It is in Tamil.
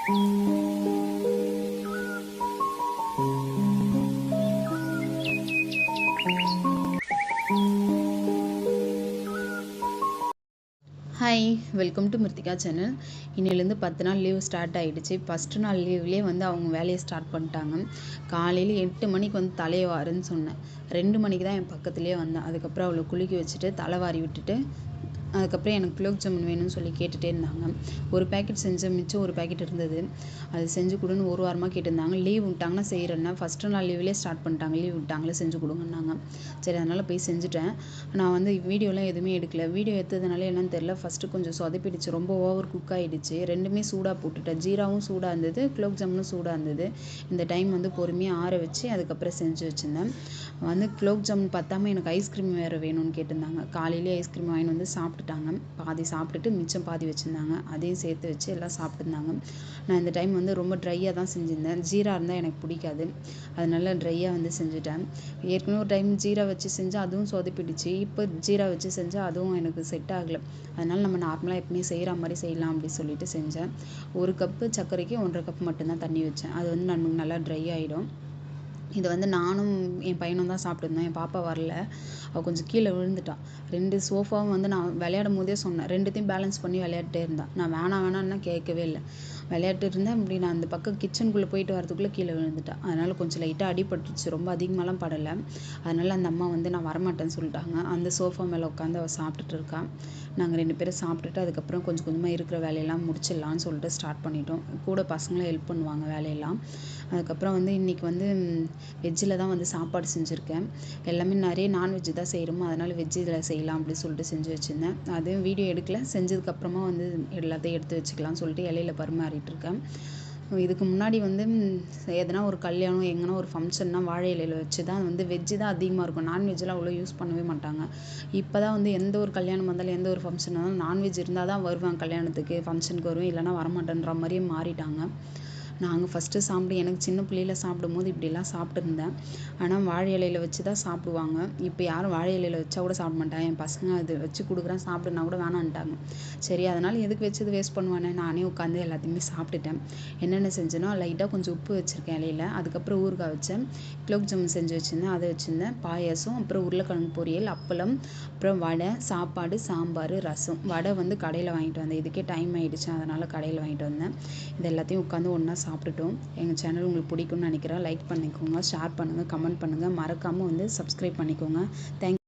Hi, welcome to Mrithika channel. இன்னிலேருந்து 10 நாள் லீவ் ஸ்டார்ட் ஆகிடுச்சு. ஃபஸ்ட்டு நாள் லீவ்லேயே வந்து அவங்க வேலையை ஸ்டார்ட் பண்ணிட்டாங்க. காலையில் 8 மணிக்கு வந்து தலையை வாருன்னு சொன்னேன். 2 மணிக்கு தான் என் பக்கத்துலேயே வந்தேன். அதுக்கப்புறம் அவளை குளிக்க வச்சுட்டு தலை வாரி விட்டுட்டு அதுக்கப்புறம் எனக்கு குலோப் ஜாமுன் வேணும்னு சொல்லி கேட்டுகிட்டே இருந்தாங்க. ஒரு பேக்கெட் செஞ்ச மிச்சம் ஒரு பேக்கெட் இருந்தது. அது செஞ்சு கொடுன்னு ஒரு வாரமாக கேட்டிருந்தாங்க. லீவ் விட்டாங்கன்னா செய்கிறேன்னா ஃபஸ்ட்டு நாள் லீவ்லேயே ஸ்டார்ட் பண்ணிட்டாங்க. லீவ் விட்டாங்களே செஞ்சு கொடுங்கன்னாங்க. சரி, அதனால் போய் செஞ்சுட்டேன். நான் வந்து வீடியோலாம் எதுவுமே எடுக்கல. வீடியோ எடுத்ததுனால என்னன்னு தெரியல, ஃபஸ்ட்டு கொஞ்சம் சொதப்பிடுச்சு. ரொம்ப ஓவர் குக் ஆகிடுச்சு. ரெண்டுமே சூடாக போட்டுட்டேன். ஜீராவும் சூடாக இருந்தது, குலோப் ஜாமுனும் சூடாக இருந்தது. இந்த டைம் வந்து பொறுமையாக ஆற வச்சு அதுக்கப்புறம் செஞ்சு வச்சுருந்தேன். வந்து குலோப் ஜாமுன் பத்தாமல் எனக்கு ஐஸ்கிரீம் வேறு வேணும்னு கேட்டிருந்தாங்க. காலையிலேயே ஐஸ்கிரீம் வாங்கிட்டு வந்து சாப்பிட்டுட்டாங்க. பாதி சாப்பிட்டுட்டு மிச்சம் பாதி வச்சுருந்தாங்க. அதையும் சேர்த்து வச்சு எல்லாம் சாப்பிட்டுருந்தாங்க. நான் இந்த டைம் வந்து ரொம்ப ட்ரையாக தான் செஞ்சுருந்தேன். ஜீரா இருந்தால் எனக்கு பிடிக்காது, அதனால ட்ரையாக வந்து செஞ்சுட்டேன். ஏற்கனவே ஒரு டைம் ஜீரா வச்சு செஞ்சால் அதுவும் சொதப்பிடுச்சு. இப்போ ஜீரா வச்சு செஞ்சால் அதுவும் எனக்கு செட் ஆகலை. அதனால் நம்ம நார்மலாக எப்பவுமே செய்கிற மாதிரி செய்யலாம் அப்படின்னு சொல்லிட்டு செஞ்சேன். 1 கப்பு சர்க்கரைக்கு 1.5 கப் மட்டும்தான் தண்ணி வச்சேன். அது வந்து நமக்கு நல்லா ட்ரை ஆகிடும். இது வந்து நானும் என் பையனும் தான் சாப்பிட்டுருந்தோம். என் பாப்பா வரல, அவள் கொஞ்சம் கீழே விழுந்துட்டான். 2 சோஃபாவும் வந்து நான் விளையாடும் போதே சொன்னேன், 2த்தையும் பேலன்ஸ் பண்ணி விளையாட்டே இருந்தான். நான் வேணான்னா கேட்கவே இல்லை. விளையாட்டு இருந்தேன். இப்படி நான் அந்த பக்கம் கிச்சனுக்குள்ளே போயிட்டு வரதுக்குள்ளே கீழே விழுந்துட்டான். அதனால் கொஞ்சம் லைட்டாக அடிபட்டுருச்சு, ரொம்ப அதிகமாகலாம் படலை. அதனால் அந்த அம்மா வந்து நான் வரமாட்டேன்னு சொல்லிட்டாங்க. அந்த சோஃபா மேலே உட்காந்து அவள் சாப்பிட்டுட்டு இருக்கா. நாங்கள் 2 பேரும் சாப்பிட்டுட்டு அதுக்கப்புறம் கொஞ்சம் கொஞ்சமாக இருக்கிற வேலையெல்லாம் முடிச்சிடலான்னு சொல்லிட்டு ஸ்டார்ட் பண்ணிட்டோம். கூட பசங்களும் ஹெல்ப் பண்ணுவாங்க வேலையெல்லாம். அதுக்கப்புறம் வந்து இன்றைக்கி வந்து வெஜ்ஜில் தான் வந்து சாப்பாடு செஞ்சுருக்கேன். எல்லாமே நிறைய நான்வெஜ்ஜு தான் செய்கிறோமோ, அதனால் வெஜ்ஜு இதில் செய்யலாம் அப்படின்னு சொல்லிட்டு செஞ்சு வச்சுருந்தேன். அதுவும் வீடியோ எடுக்கல, செஞ்சதுக்கப்புறமா வந்து எல்லாத்தையும் எடுத்து வச்சுக்கலாம்னு சொல்லிட்டு இலையில பரிமாறிட்டுருக்கேன். இதுக்கு முன்னாடி வந்து எதனா ஒரு கல்யாணம் எங்கன்னா ஒரு ஃபங்க்ஷன்னா வாழை இலையில வச்சு தான் வந்து வெஜ்ஜு தான் அதிகமாக இருக்கும். நான்வெஜ்ஜெலாம் அவ்வளோ யூஸ் பண்ணவே மாட்டாங்க. இப்போ தான் வந்து எந்த ஒரு கல்யாணம் வந்தாலும் எந்த ஒரு ஃபங்க்ஷன் வந்தாலும் நான்வெஜ் இருந்தால் தான் வருவேன், கல்யாணத்துக்கு ஃபங்க்ஷனுக்கு வருவேன், இல்லைனா வரமாட்டேன்ற மாதிரியே மாறிட்டாங்க. நாங்கள் ஃபஸ்ட்டு சாப்பிட்டு எனக்கு சின்ன பிள்ளையில சாப்பிடும்போது இப்படிலாம் சாப்பிட்டுருந்தேன். ஆனால் வாழை இலையில வச்சு தான் சாப்பிடுவாங்க. இப்போ யாரும் வாழை இலையில வச்சா கூட சாப்பிட மாட்டாங்க. என் பசங்க அது வச்சு கொடுக்குறேன் சாப்பிடுனா கூட வேணான்ட்டாங்க. சரி, அதனால் எதுக்கு வச்சது வேஸ்ட் பண்ணுவானே, நானே உட்காந்து எல்லாத்தையுமே சாப்பிட்டுட்டேன். என்னென்ன செஞ்சேன்னா, லைட்டாக கொஞ்சம் உப்பு வச்சுருக்கேன் இலையில, அதுக்கப்புறம் ஊறுகாய் வச்சேன், குலோப் ஜாமுன் செஞ்சு வச்சுருந்தேன், அதை வச்சுருந்தேன், பாயாசம், அப்புறம் உருளைக்கிழங்கு பொரியல், அப்பளம், அப்புறம் வடை, சாப்பாடு, சாம்பார், ரசம். வடை வந்து கடையில் வாங்கிட்டு வந்தேன். இதுக்கே டைம் ஆகிடுச்சு, அதனால் கடையில் வாங்கிட்டு வந்தேன். இது எல்லாத்தையும் உட்காந்து ஒன்றா சாப்பிட்டுட்டோம். எங்கள் சேனல் உங்களுக்கு பிடிக்கும்னு நினைக்கிறேன். லைக் பண்ணிக்கோங்க, ஷேர் பண்ணுங்கள், கமெண்ட் பண்ணுங்கள், மறக்காமல் வந்து சப்ஸ்கிரைப் பண்ணிக்கோங்க. தேங்க்